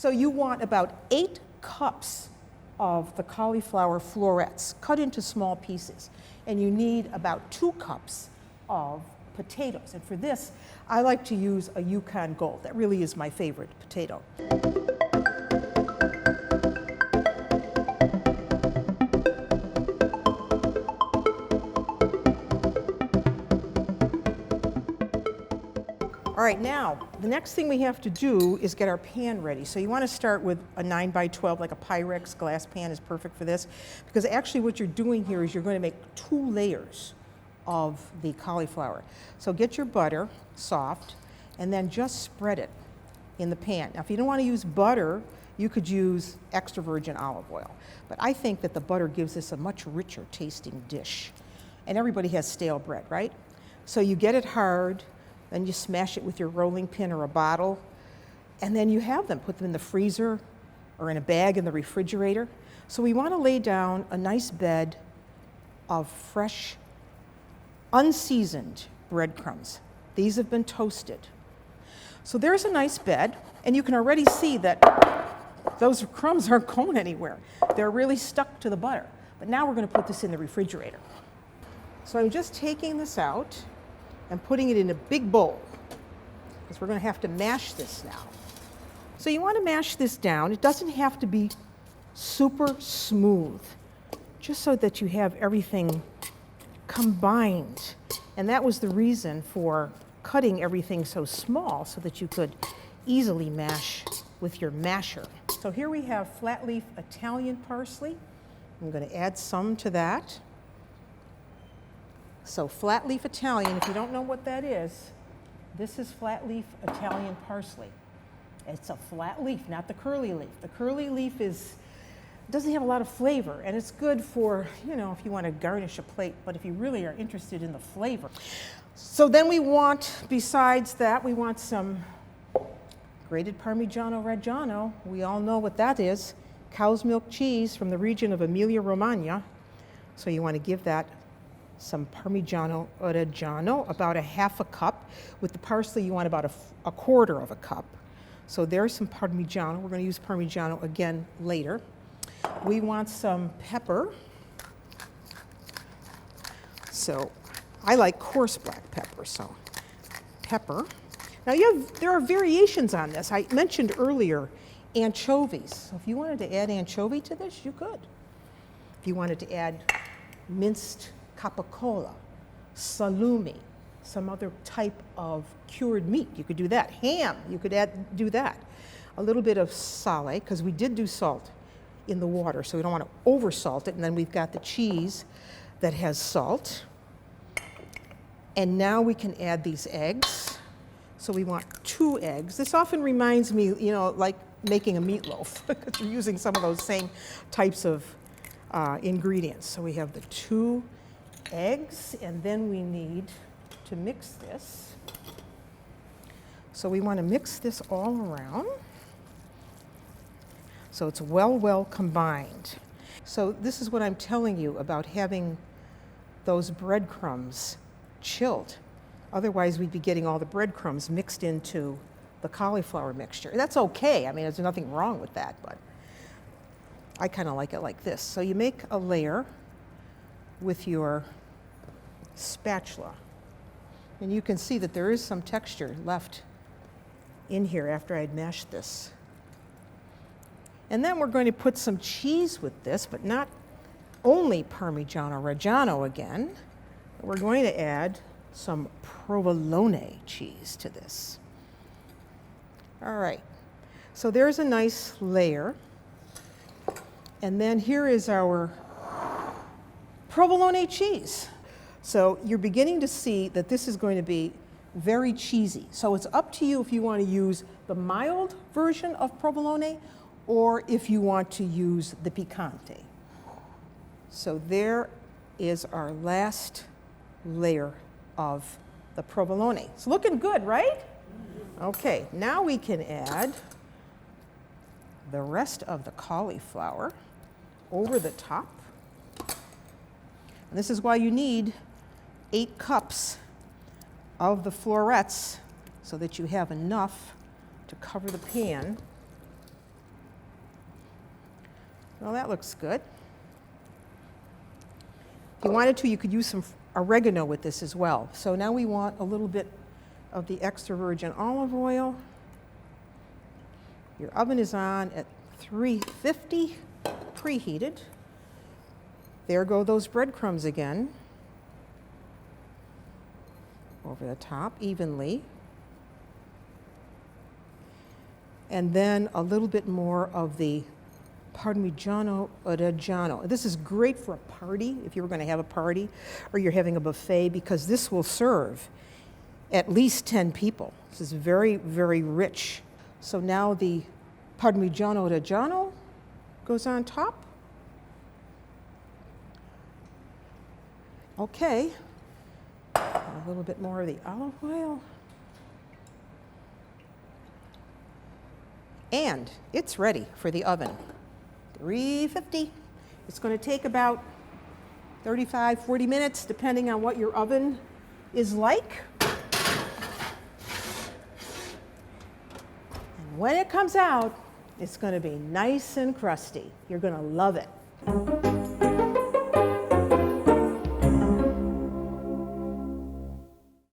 So you want about 8 cups of the cauliflower florets cut into small pieces. And you need about 2 cups of potatoes. And for this, I like to use a Yukon Gold. That really is my favorite potato. All right, now, the next thing we have to do is get our pan ready. So you want to start with a 9x12, like a Pyrex glass pan is perfect for this, because actually what you're doing here is you're going to make 2 layers of the cauliflower. So get your butter soft, and then just spread it in the pan. Now, if you don't want to use butter, you could use extra virgin olive oil. But I think that the butter gives this a much richer tasting dish. And everybody has stale bread, right? So you get it hard, then you smash it with your rolling pin or a bottle, and then you have them. Put them in the freezer or in a bag in the refrigerator. So we want to lay down a nice bed of fresh, unseasoned breadcrumbs. These have been toasted. So there's a nice bed, and you can already see that those crumbs aren't going anywhere. They're really stuck to the butter. But now we're going to put this in the refrigerator. So I'm just taking this out and putting it in a big bowl, because we're going to have to mash this now. So you want to mash this down. It doesn't have to be super smooth, just so that you have everything combined. And that was the reason for cutting everything so small, so that you could easily mash with your masher. So here we have flat leaf Italian parsley. I'm going to add some to that. So flat leaf Italian, if you don't know what that is, this is flat leaf Italian parsley. It's a flat leaf, not the curly leaf. The curly leaf doesn't have a lot of flavor, and it's good for, if you want to garnish a plate, but if you really are interested in the flavor. So then we want, besides that, we want some grated Parmigiano Reggiano. We all know what that is. Cow's milk cheese from the region of Emilia-Romagna. So you want to give that some Parmigiano Reggiano, about a half a cup. With the parsley, you want about a quarter of a cup. So there's some Parmigiano. We're going to use Parmigiano again later. We want some pepper. So I like coarse black pepper, so pepper. Now there are variations on this. I mentioned earlier anchovies. So if you wanted to add anchovy to this, you could. If you wanted to add minced capicola, salumi, some other type of cured meat, you could do that. Ham, you could do that. A little bit of sale, because we did do salt in the water, so we don't want to over salt it. And then we've got the cheese that has salt. And now we can add these eggs. So we want 2 eggs. This often reminds me, like making a meatloaf, because we're using some of those same types of ingredients. So we have the 2 eggs, and then we need to mix this. So we want to mix this all around so it's well combined. So this is what I'm telling you about having those breadcrumbs chilled. Otherwise, we'd be getting all the breadcrumbs mixed into the cauliflower mixture. That's okay. I mean, there's nothing wrong with that, but I kind of like it like this. So you make a layer with your spatula, and you can see that there is some texture left in here after I'd mashed this. And then we're going to put some cheese with this, but not only Parmigiano Reggiano again. We're going to add some provolone cheese to this. All right, so there's a nice layer. And then here is our provolone cheese. So you're beginning to see that this is going to be very cheesy. So it's up to you if you want to use the mild version of provolone or if you want to use the picante. So there is our last layer of the provolone. It's looking good, right? Okay, now we can add the rest of the cauliflower over the top. And this is why you need 8 cups of the florets, so that you have enough to cover the pan Well, that looks good. If you wanted to, you could use some oregano with this as well. So now we want a little bit of the extra virgin olive oil. Your oven is on at 350, preheated. There go those breadcrumbs again. Over the top evenly. And then a little bit more of the Parmigiano Reggiano. This is great for a party, if you were going to have a party or you're having a buffet, because this will serve at least 10 people. This is very, very rich. So now the Parmigiano Reggiano goes on top. Okay, a little bit more of the olive oil. And it's ready for the oven. 350. It's going to take about 35, 40 minutes, depending on what your oven is like. And when it comes out, it's going to be nice and crusty. You're going to love it.